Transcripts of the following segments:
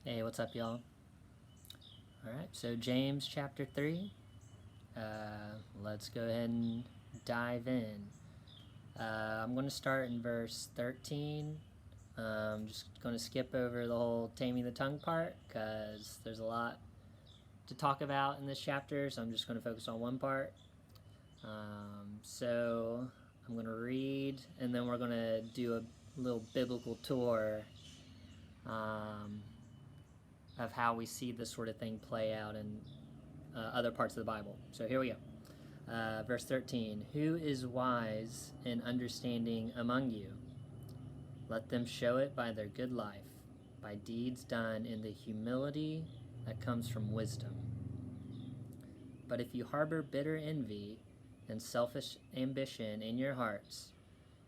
Hey, what's up, y'all? Alright, so James chapter 3. Let's go ahead and dive in. I'm going to start in verse 13. I'm just going to skip over the whole taming the tongue part because there's a lot to talk about in this chapter, so I'm just going to focus on one part. So I'm going to read, and then we're going to do a little biblical tour of how we see this sort of thing play out in other parts of the Bible. So here we go. Verse 13. Who is wise and understanding among you? Let them show it by their good life, by deeds done in the humility that comes from wisdom. But if you harbor bitter envy and selfish ambition in your hearts,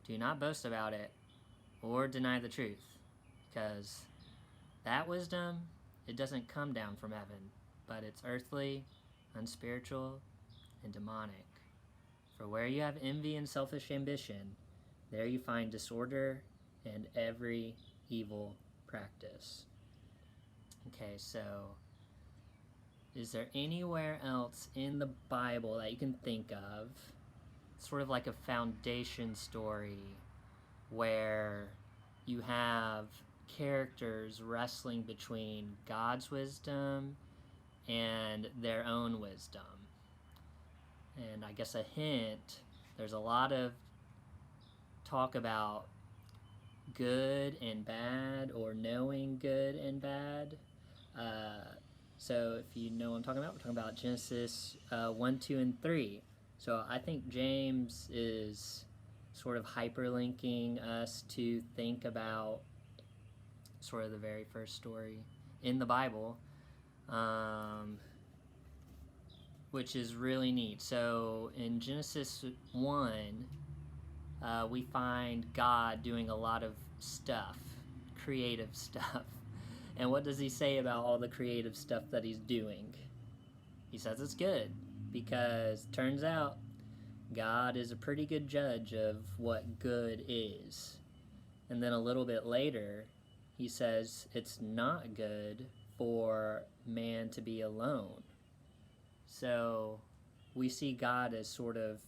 do not boast about it or deny the truth, because that wisdom, it doesn't come down from heaven, but it's earthly, unspiritual, and demonic. For where you have envy and selfish ambition, there you find disorder and every evil practice. Okay, so is there anywhere else in the Bible that you can think of, sort of like a foundation story, where you have characters wrestling between God's wisdom and their own wisdom? And I guess a hint, there's a lot of talk about good and bad, or knowing good and bad. So if you know what I'm talking about, we're talking about Genesis 1, 2, and 3. So I think James is sort of hyperlinking us to think about sort of the very first story in the Bible, which is really neat. So in Genesis 1, we find God doing a lot of stuff, creative stuff. And what does he say about all the creative stuff that he's doing? He says it's good, because turns out God is a pretty good judge of what good is. And then a little bit later, he says it's not good for man to be alone. So we see God as sort of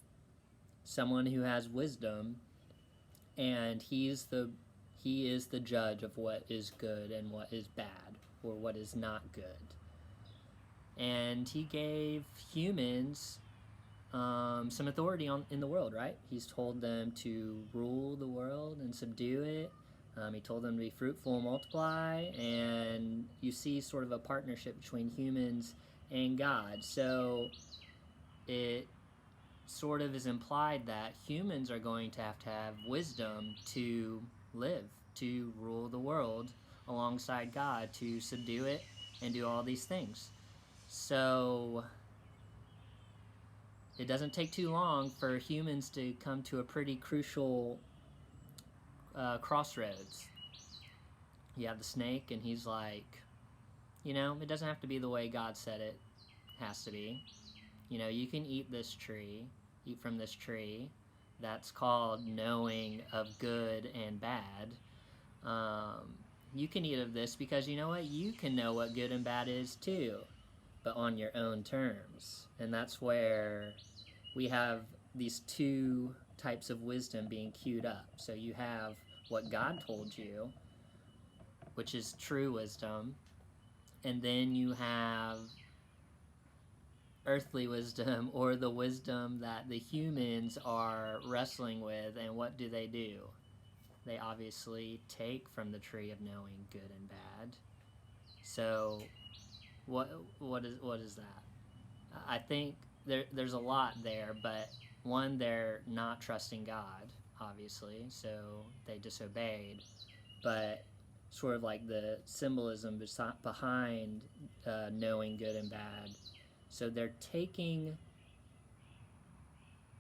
someone who has wisdom, and he is the judge of what is good and what is bad, or what is not good. And he gave humans some authority in the world, right? He's told them to rule the world and subdue it. He told them to be fruitful and multiply, and you see sort of a partnership between humans and God. So it sort of is implied that humans are going to have wisdom to live, to rule the world alongside God, to subdue it and do all these things. So it doesn't take too long for humans to come to a pretty crucial crossroads. You have the snake, and he's like, it doesn't have to be the way God said it has to be. You can eat from this tree that's called knowing of good and bad. You can eat of this because you know what? You can know what good and bad is too, but on your own terms. And that's where we have these two types of wisdom being queued up. So you have what God told you, which is true wisdom, and then you have earthly wisdom, or the wisdom that the humans are wrestling with. And what do? They obviously take from the tree of knowing good and bad. So what is that? I think there's a lot there, but one, they're not trusting God, obviously, so they disobeyed. But sort of like the symbolism behind knowing good and bad. So they're taking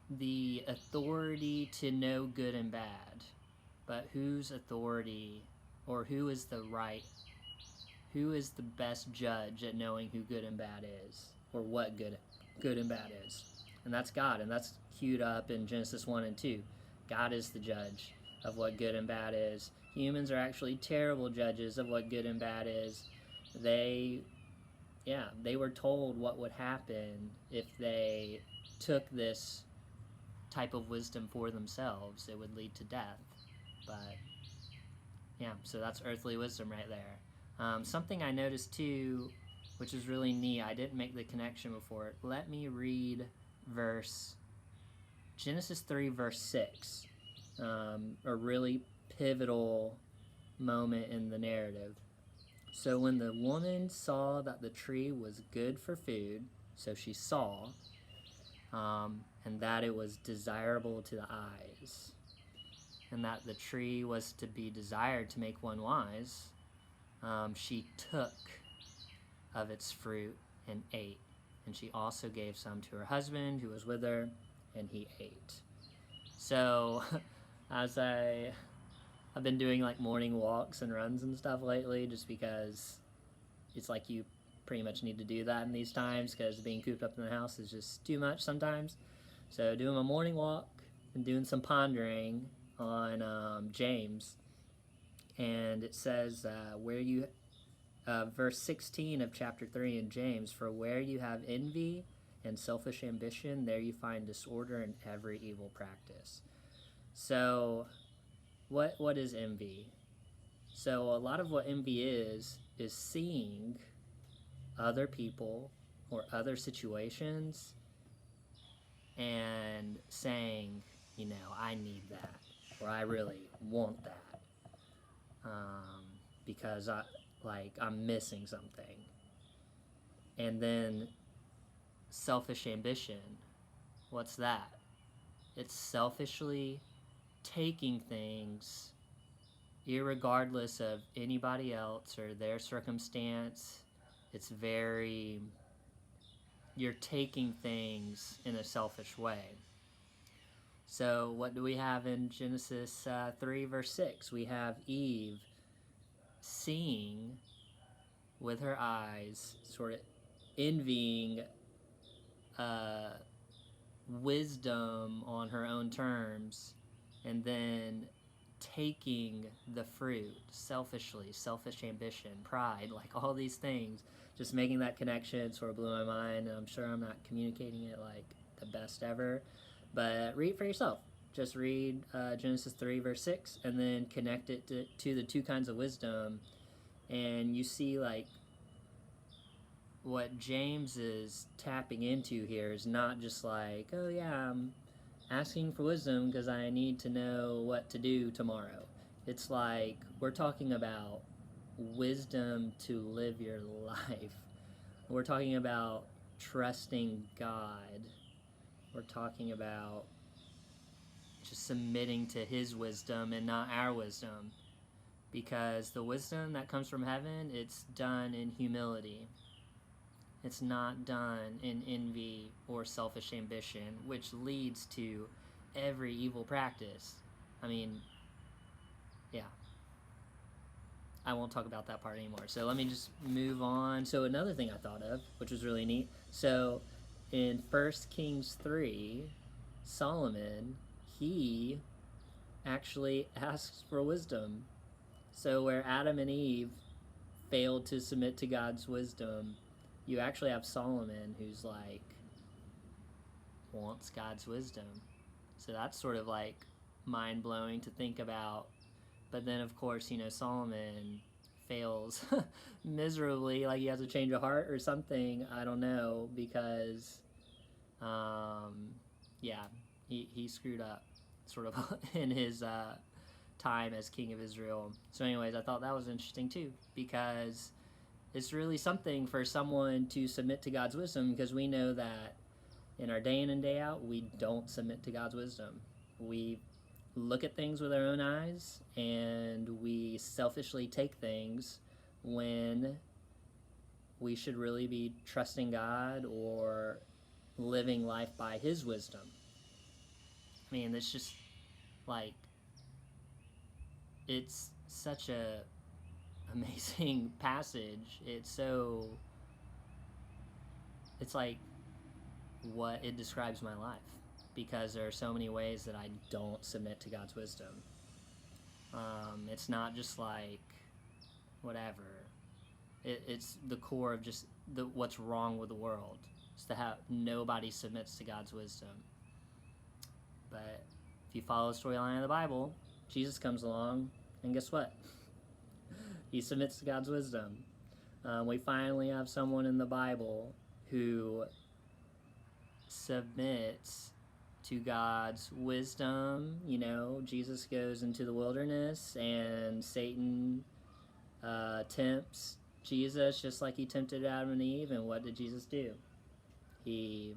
the authority to know good and bad, but whose authority, or who is the best judge at knowing who good and bad is, or what good and bad is? And that's God, and that's queued up in Genesis 1 and 2. God is the judge of what good and bad is. Humans are actually terrible judges of what good and bad is. they, yeah, they were told what would happen if they took this type of wisdom for themselves. It would lead to death. But yeah, so that's earthly wisdom right there. Something I noticed too, which is really neat, I didn't make the connection before. Let me read Genesis 3, verse 6. A really pivotal moment in the narrative. So when the woman saw that the tree was good for food, so she saw, and that it was desirable to the eyes, and that the tree was to be desired to make one wise, she took of its fruit and ate. And she also gave some to her husband who was with her, and he ate. So, as I've been doing like morning walks and runs and stuff lately, just because it's like you pretty much need to do that in these times, because being cooped up in the house is just too much sometimes. So doing a morning walk and doing some pondering on James, and it says verse 16 of chapter 3 in James, for where you have envy and selfish ambition, there you find disorder and every evil practice. So what is envy? So a lot of what envy is seeing other people or other situations and saying, I need that, or I really want that, because I'm missing something. And then selfish ambition. What's that? It's selfishly taking things irregardless of anybody else or their circumstance. You're taking things in a selfish way. So what do we have in Genesis 3 verse 6? We have Eve seeing with her eyes, sort of envying wisdom on her own terms, and then taking the fruit selfishly, selfish ambition, pride, like all these things. Just making that connection sort of blew my mind. I'm sure I'm not communicating it like the best ever, but read it for yourself. Just read Genesis 3 verse 6 and then connect it to the two kinds of wisdom, and you see like what James is tapping into here is not just like, oh yeah, I'm asking for wisdom because I need to know what to do tomorrow. It's like we're talking about wisdom to live your life. We're talking about trusting God. We're talking about just submitting to His wisdom and not our wisdom. Because the wisdom that comes from heaven, it's done in humility. It's not done in envy or selfish ambition, which leads to every evil practice. I mean, yeah. I won't talk about that part anymore. So let me just move on. So another thing I thought of, which was really neat. So in 1 Kings 3, Solomon, he actually asks for wisdom. So where Adam and Eve failed to submit to God's wisdom, you actually have Solomon who's like wants God's wisdom. So that's sort of like mind-blowing to think about. But then of course, Solomon fails miserably, like he has a change of heart or something, I don't know, because he screwed up sort of in his time as king of Israel. So anyways, I thought that was interesting too, because it's really something for someone to submit to God's wisdom, because we know that in our day in and day out, we don't submit to God's wisdom. We look at things with our own eyes, and we selfishly take things when we should really be trusting God or living life by His wisdom. I mean, it's just like, it's such a amazing passage. It's like what it describes my life, because there are so many ways that I don't submit to God's wisdom. It's not just like whatever. It's the core of just what's wrong with the world. It's to have nobody submits to God's wisdom. But if you follow the storyline of the Bible, Jesus comes along, and guess what? He submits to God's wisdom. We finally have someone in the Bible who submits to God's wisdom. You know, Jesus goes into the wilderness, and Satan tempts Jesus just like he tempted Adam and Eve. And what did Jesus do? He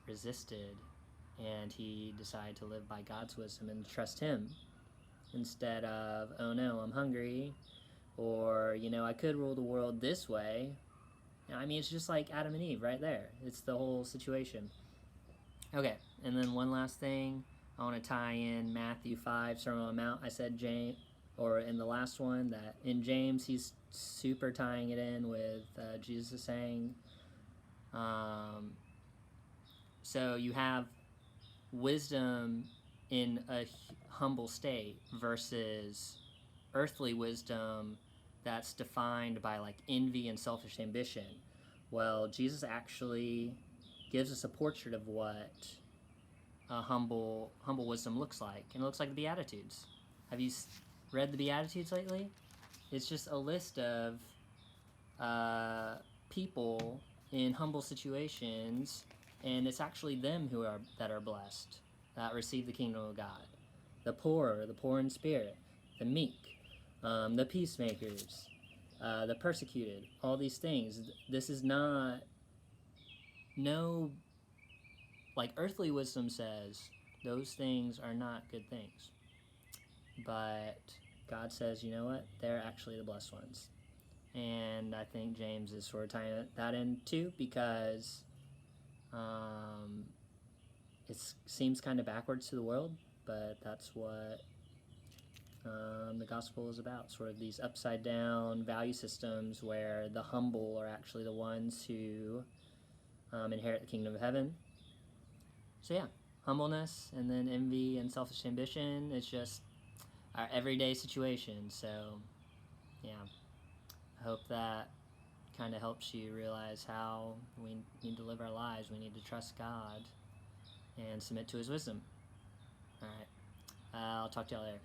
resisted, and he decided to live by God's wisdom and trust him instead of, oh no, I'm hungry, or, you know, I could rule the world this way. I mean, it's just like Adam and Eve right there. It's the whole situation. Okay, and then one last thing. I want to tie in Matthew 5, Sermon on the Mount. I said James, or in the last one, that in James he's super tying it in with Jesus saying, so you have wisdom in a humble state versus earthly wisdom that's defined by like envy and selfish ambition. Well, Jesus actually gives us a portrait of what a humble wisdom looks like, and it looks like the Beatitudes. Have you read the Beatitudes lately? It's just a list of people in humble situations, and it's actually them that are blessed, that receive the kingdom of God. The poor in spirit, the meek, the peacemakers, the persecuted, all these things. This is not, like earthly wisdom says, those things are not good things. But God says, you know what? They're actually the blessed ones. And I think James is sort of tying that in too, because it seems kind of backwards to the world, but that's what the gospel is about. Sort of these upside down value systems where the humble are actually the ones who inherit the kingdom of heaven. So yeah, humbleness, and then envy and selfish ambition. It's just our everyday situation. So yeah, I hope that kind of helps you realize how we need to live our lives. We need to trust God and submit to his wisdom. All right, I'll talk to y'all later.